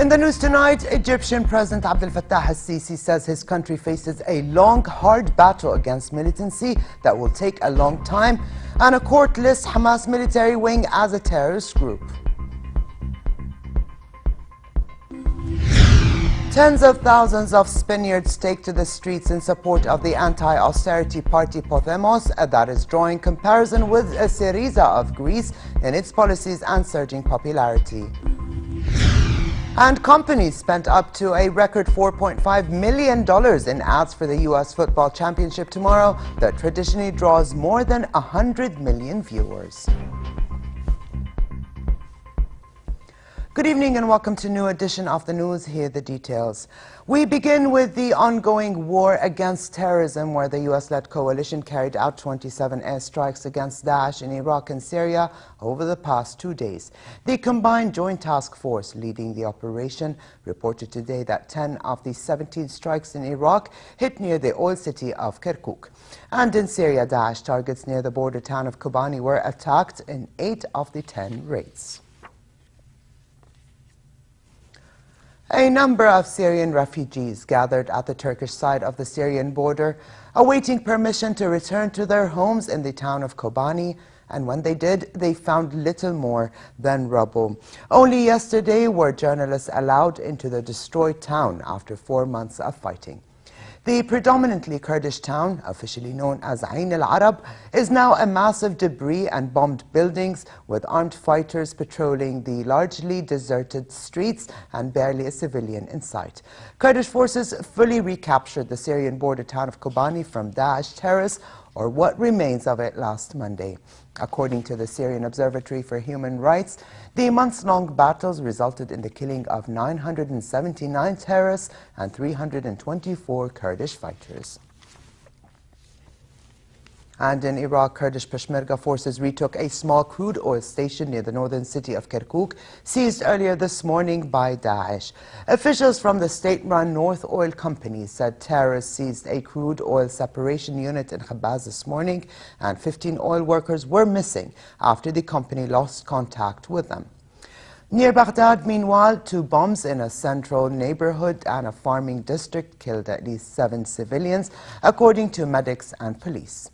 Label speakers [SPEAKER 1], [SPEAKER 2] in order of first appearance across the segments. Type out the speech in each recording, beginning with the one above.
[SPEAKER 1] In the news tonight, Egyptian President Abdel Fattah al-Sisi says his country faces a long, hard battle against militancy that will take a long time, and a court lists Hamas military wing as a terrorist group. Tens of thousands of Spaniards take to the streets in support of the anti-austerity party Podemos that is drawing comparison with Syriza of Greece in its policies and surging popularity. And companies spent up to a record $4.5 million in ads for the U.S. Football Championship tomorrow that traditionally draws more than 100 million viewers. Good evening and welcome to a new edition of the news. Here are the details. We begin with the ongoing war against terrorism, where the U.S.-led coalition carried out 27 airstrikes against Daesh in Iraq and Syria over the past 2 days. The combined joint task force leading the operation reported today that 10 of the 17 strikes in Iraq hit near the oil city of Kirkuk. And in Syria, Daesh targets near the border town of Kobani were attacked in 8 of the 10 raids. A number of Syrian refugees gathered at the Turkish side of the Syrian border, awaiting permission to return to their homes in the town of Kobani, and when they did, they found little more than rubble. Only yesterday were journalists allowed into the destroyed town after 4 months of fighting. The predominantly Kurdish town, officially known as Ain al-Arab, is now a mass of debris and bombed buildings with armed fighters patrolling the largely deserted streets and barely a civilian in sight. Kurdish forces fully recaptured the Syrian border town of Kobani from Daesh terrorists, or what remains of it, last Monday. According to the Syrian Observatory for Human Rights, the months-long battles resulted in the killing of 979 terrorists and 324 Kurdish fighters. And in Iraq, Kurdish Peshmerga forces retook a small crude oil station near the northern city of Kirkuk, seized earlier this morning by Daesh. Officials from the state-run North Oil Company said terrorists seized a crude oil separation unit in Khabaz this morning, and 15 oil workers were missing after the company lost contact with them. Near Baghdad, meanwhile, 2 bombs in a central neighborhood and a farming district killed at least 7 civilians, according to medics and police.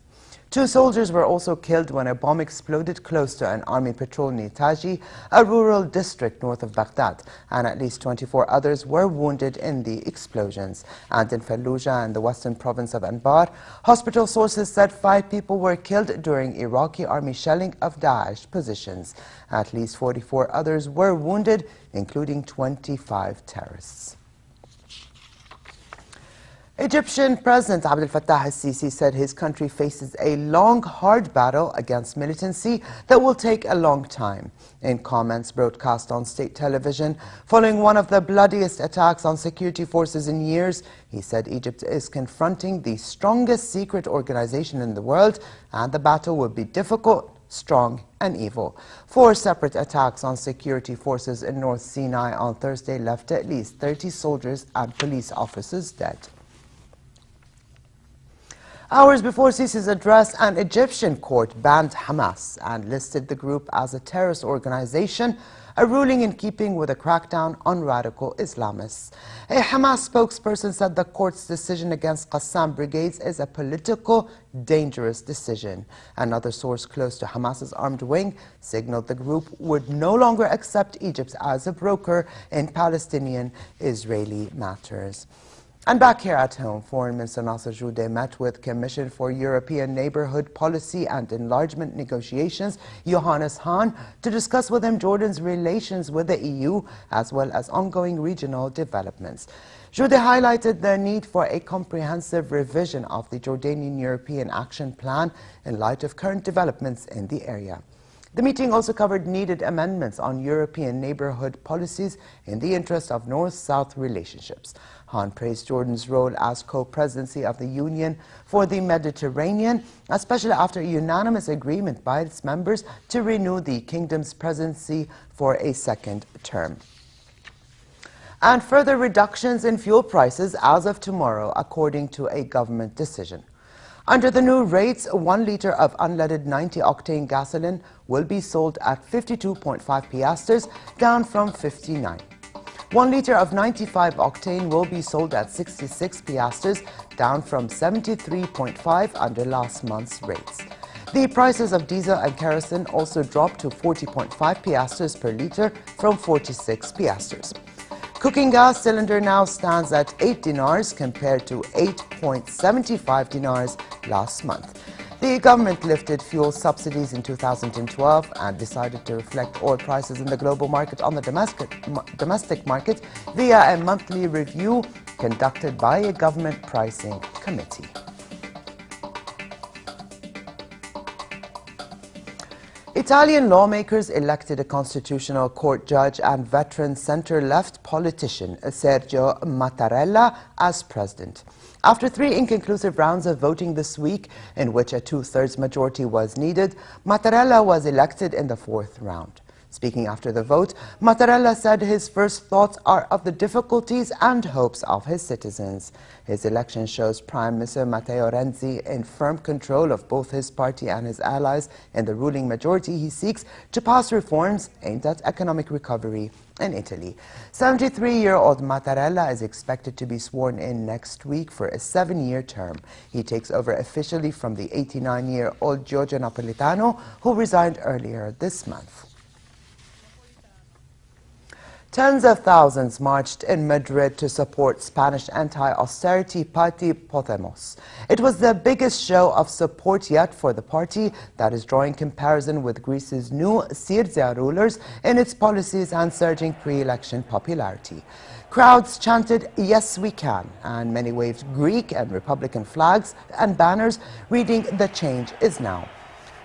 [SPEAKER 1] 2 soldiers were also killed when a bomb exploded close to an army patrol near Taji, a rural district north of Baghdad, and at least 24 others were wounded in the explosions. And in Fallujah and the western province of Anbar, hospital sources said 5 people were killed during Iraqi army shelling of Daesh positions. At least 44 others were wounded, including 25 terrorists. Egyptian President Abdel Fattah al-Sisi said his country faces a long, hard battle against militancy that will take a long time. In comments broadcast on state television following one of the bloodiest attacks on security forces in years, he said Egypt is confronting the strongest secret organization in the world, and the battle will be difficult, strong and evil. 4 separate attacks on security forces in North Sinai on Thursday left at least 30 soldiers and police officers dead. Hours before Sisi's address, an Egyptian court banned Hamas and listed the group as a terrorist organization, a ruling in keeping with a crackdown on radical Islamists. A Hamas spokesperson said the court's decision against Qassam brigades is a political, dangerous decision. Another source close to Hamas's armed wing signaled the group would no longer accept Egypt as a broker in Palestinian-Israeli matters. And back here at home, Foreign Minister Nasser Joudeh met with Commission for European Neighbourhood Policy and Enlargement Negotiations, Johannes Hahn, to discuss with him Jordan's relations with the EU as well as ongoing regional developments. Joudeh highlighted the need for a comprehensive revision of the Jordanian European Action Plan in light of current developments in the area. The meeting also covered needed amendments on European neighbourhood policies in the interest of North-South relationships. Hahn praised Jordan's role as co-presidency of the Union for the Mediterranean, especially after a unanimous agreement by its members to renew the kingdom's presidency for a 2nd term. And further reductions in fuel prices as of tomorrow, according to a government decision. Under the new rates, 1 litre of unleaded 90-octane gasoline will be sold at 52.5 piastres, down from 59. 1 litre of 95 octane will be sold at 66 piastres, down from 73.5 under last month's rates. The prices of diesel and kerosene also dropped to 40.5 piastres per litre from 46 piastres. Cooking gas cylinder now stands at 8 dinars compared to 8.75 dinars last month. The government lifted fuel subsidies in 2012 and decided to reflect oil prices in the global market on the domestic market via a monthly review conducted by a government pricing committee. Italian lawmakers elected a constitutional court judge and veteran center-left politician Sergio Mattarella as president. After 3 inconclusive rounds of voting this week, in which a 2/3 majority was needed, Mattarella was elected in the 4th round. Speaking after the vote, Mattarella said his first thoughts are of the difficulties and hopes of his citizens. His election shows Prime Minister Matteo Renzi in firm control of both his party and his allies in the ruling majority he seeks to pass reforms aimed at economic recovery in Italy. 73-year-old Mattarella is expected to be sworn in next week for a 7-year term. He takes over officially from the 89-year-old Giorgio Napolitano, who resigned earlier this month. Tens of thousands marched in Madrid to support Spanish anti-austerity party Podemos. It was the biggest show of support yet for the party that is drawing comparison with Greece's new Syriza rulers in its policies and surging pre-election popularity. Crowds chanted, "Yes, we can," and many waved Greek and Republican flags and banners reading, "The change is now."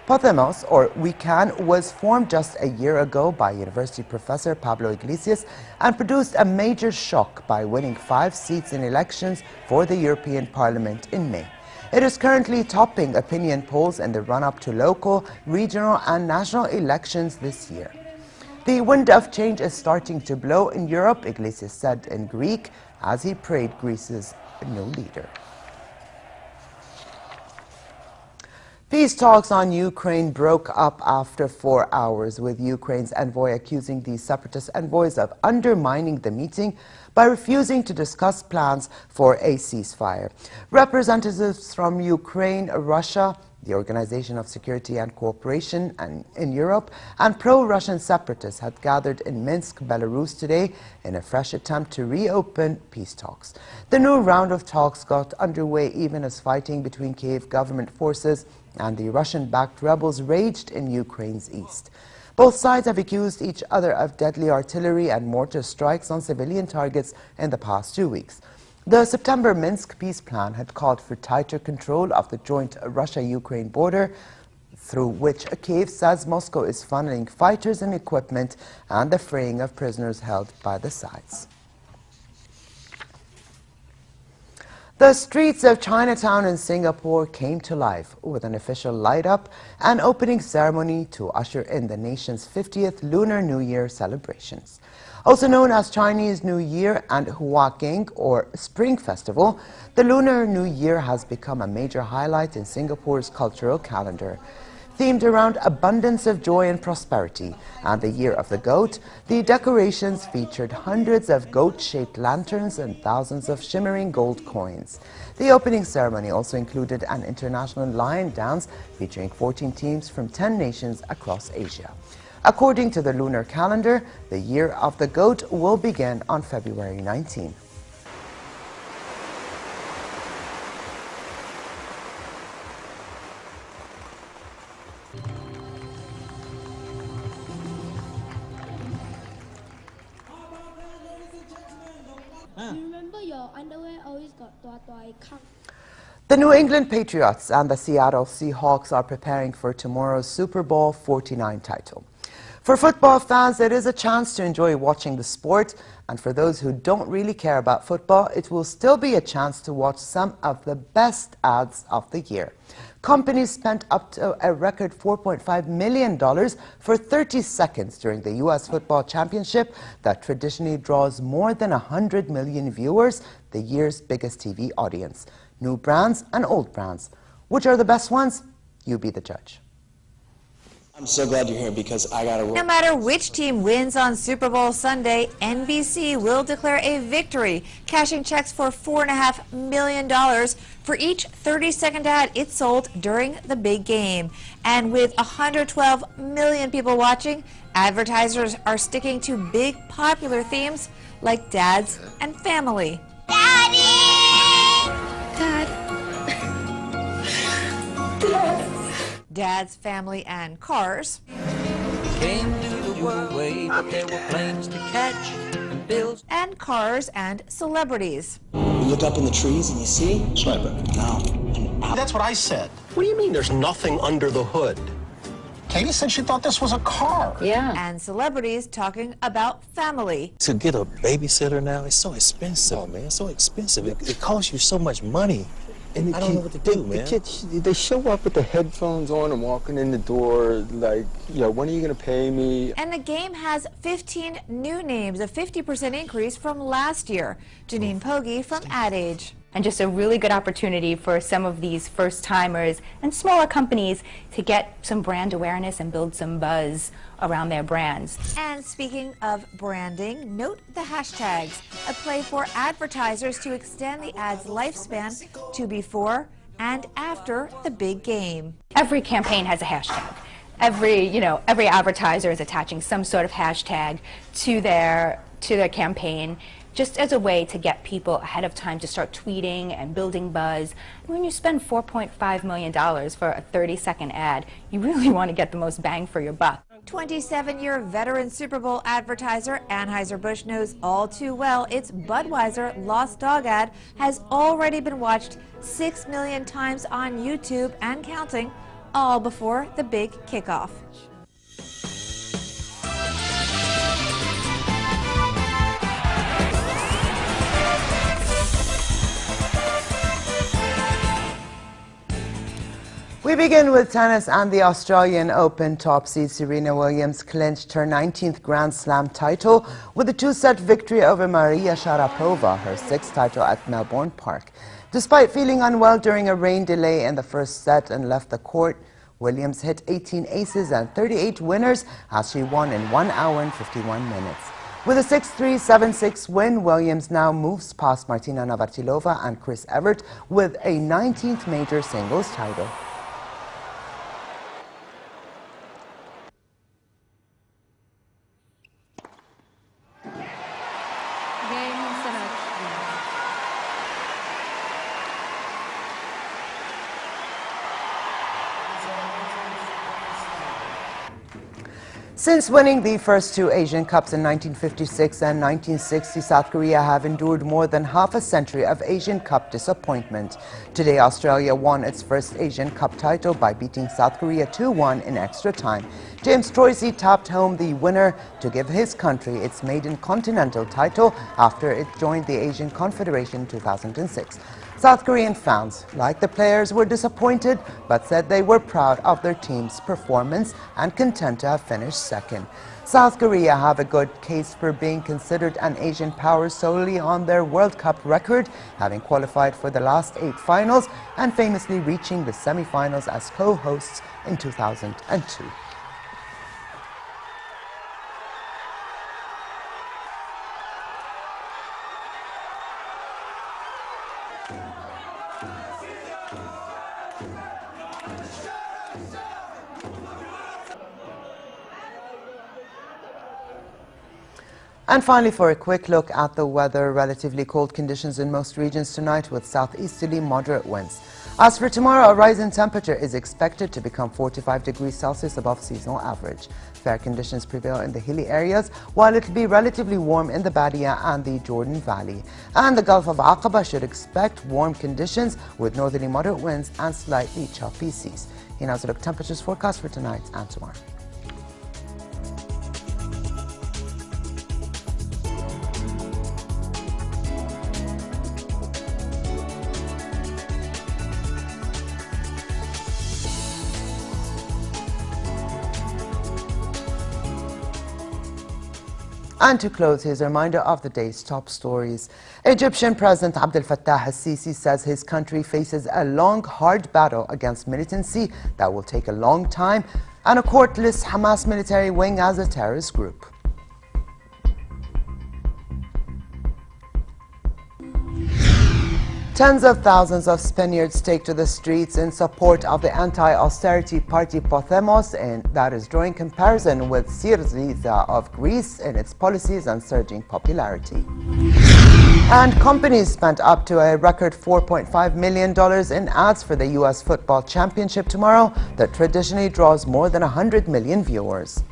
[SPEAKER 1] Podemos, or We Can, was formed just a year ago by university professor Pablo Iglesias and produced a major shock by winning 5 seats in elections for the European Parliament in May. It is currently topping opinion polls in the run-up to local, regional and national elections this year. The wind of change is starting to blow in Europe, Iglesias said in Greek, as he praised Greece's new leader. Peace talks on Ukraine broke up after 4 hours, with Ukraine's envoy accusing the separatist envoys of undermining the meeting by refusing to discuss plans for a ceasefire. Representatives from Ukraine, Russia, the Organization of Security and Cooperation in Europe, and pro-Russian separatists had gathered in Minsk, Belarus today in a fresh attempt to reopen peace talks. The new round of talks got underway even as fighting between Kiev government forces and the Russian-backed rebels raged in Ukraine's east. Both sides have accused each other of deadly artillery and mortar strikes on civilian targets in the past 2 weeks. The September Minsk peace plan had called for tighter control of the joint Russia-Ukraine border, through which Kiev says Moscow is funneling fighters and equipment, and the freeing of prisoners held by the sides. The streets of Chinatown in Singapore came to life with an official light-up and opening ceremony to usher in the nation's 50th Lunar New Year celebrations. Also known as Chinese New Year and Huaqing, or Spring Festival, the Lunar New Year has become a major highlight in Singapore's cultural calendar. Themed around abundance of joy and prosperity and the Year of the Goat, the decorations featured hundreds of goat-shaped lanterns and thousands of shimmering gold coins. The opening ceremony also included an international lion dance featuring 14 teams from 10 nations across Asia. According to the lunar calendar, the Year of the Goat will begin on February 19.
[SPEAKER 2] You remember your underwear always got tua.
[SPEAKER 1] The New England Patriots and the Seattle Seahawks are preparing for tomorrow's Super Bowl 49 title. For football fans, it is a chance to enjoy watching the sport, and for those who don't really care about football, it will still be a chance to watch some of the best ads of the year. Companies spent up to a record $4.5 million for 30 seconds during the U.S. Football Championship that traditionally draws more than 100 million viewers, the year's biggest TV audience. New brands and old brands. Which are the best ones? You be the judge.
[SPEAKER 3] I'm so glad you're here because I got to work.
[SPEAKER 4] No matter which team wins on Super Bowl Sunday, NBC will declare a victory, cashing checks for $4.5 million for each 30-second ad it sold during the big game. And with 112 million people watching, advertisers are sticking to big popular themes like dads and family. Daddy! Dad. Dads, family, and cars.
[SPEAKER 5] Came to the world way, but there were planes to catch and bills.
[SPEAKER 4] And cars and celebrities.
[SPEAKER 3] You look up in the trees and you see? Sniper. No.
[SPEAKER 6] That's what I said. What do you mean there's nothing under the hood? Katie said she thought this was a car.
[SPEAKER 4] Yeah. And celebrities talking about family.
[SPEAKER 7] To get a babysitter now, it's so expensive, man. It's so expensive. It costs you so much money. And I don't know what to do, man.
[SPEAKER 8] The kids, they show up with the headphones on and walking in the door like, when are you going to pay me?
[SPEAKER 4] And the game has 15 new names, a 50% increase from last year. Janine Pogge from Ad Age.
[SPEAKER 9] And just a really good opportunity for some of these first-timers and smaller companies to get some brand awareness and build some buzz around their brands.
[SPEAKER 4] And speaking of branding, note the hashtags, a play for advertisers to extend the ad's lifespan to before and after the big game.
[SPEAKER 9] Every campaign has a hashtag. Every advertiser is attaching some sort of hashtag to their campaign, just as a way to get people ahead of time to start tweeting and building buzz. When you spend $4.5 million for a 30-second ad, you really want to get the most bang for your buck.
[SPEAKER 4] 27-year veteran Super Bowl advertiser Anheuser-Busch knows all too well its Budweiser Lost Dog ad has already been watched 6 million times on YouTube and counting, all before the big kickoff.
[SPEAKER 1] We begin with tennis and the Australian Open. Top seed Serena Williams clinched her 19th Grand Slam title with a two-set victory over Maria Sharapova, her sixth title at Melbourne Park. Despite feeling unwell during a rain delay in the first set and left the court, Williams hit 18 aces and 38 winners as she won in 1 hour and 51 minutes. With a 6-3, 7-6 win, Williams now moves past Martina Navratilova and Chris Evert with a 19th major singles title. Since winning the first two Asian Cups in 1956 and 1960, South Korea have endured more than half a century of Asian Cup disappointment. Today, Australia won its first Asian Cup title by beating South Korea 2-1 in extra time. James Troisy tapped home the winner to give his country its maiden continental title after it joined the Asian Confederation in 2006. South Korean fans, like the players, were disappointed but said they were proud of their team's performance and content to have finished second. South Korea have a good case for being considered an Asian power solely on their World Cup record, having qualified for the last 8 finals and famously reaching the semi-finals as co-hosts in 2002. And finally, for a quick look at the weather, relatively cold conditions in most regions tonight with southeasterly moderate winds. As for tomorrow, a rise in temperature is expected to become 45 degrees Celsius above seasonal average. Fair conditions prevail in the hilly areas, while it will be relatively warm in the Badia and the Jordan Valley. And the Gulf of Aqaba should expect warm conditions with northerly moderate winds and slightly choppy seas. Here now's a look temperatures forecast for tonight and tomorrow. And to close, here's a reminder of the day's top stories. Egyptian President Abdel Fattah al-Sisi says his country faces a long, hard battle against militancy that will take a long time. And a court lists Hamas military wing as a terrorist group. Tens of thousands of Spaniards take to the streets in support of the anti-austerity party Podemos, and that is drawing comparison with Syriza of Greece in its policies and surging popularity. And companies spent up to a record $4.5 million in ads for the U.S. Football Championship tomorrow that traditionally draws more than 100 million viewers.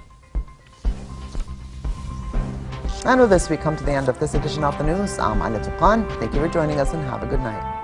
[SPEAKER 1] And with this, we come to the end of this edition of the news. I'm Anna Tuqan. Thank you for joining us and have a good night.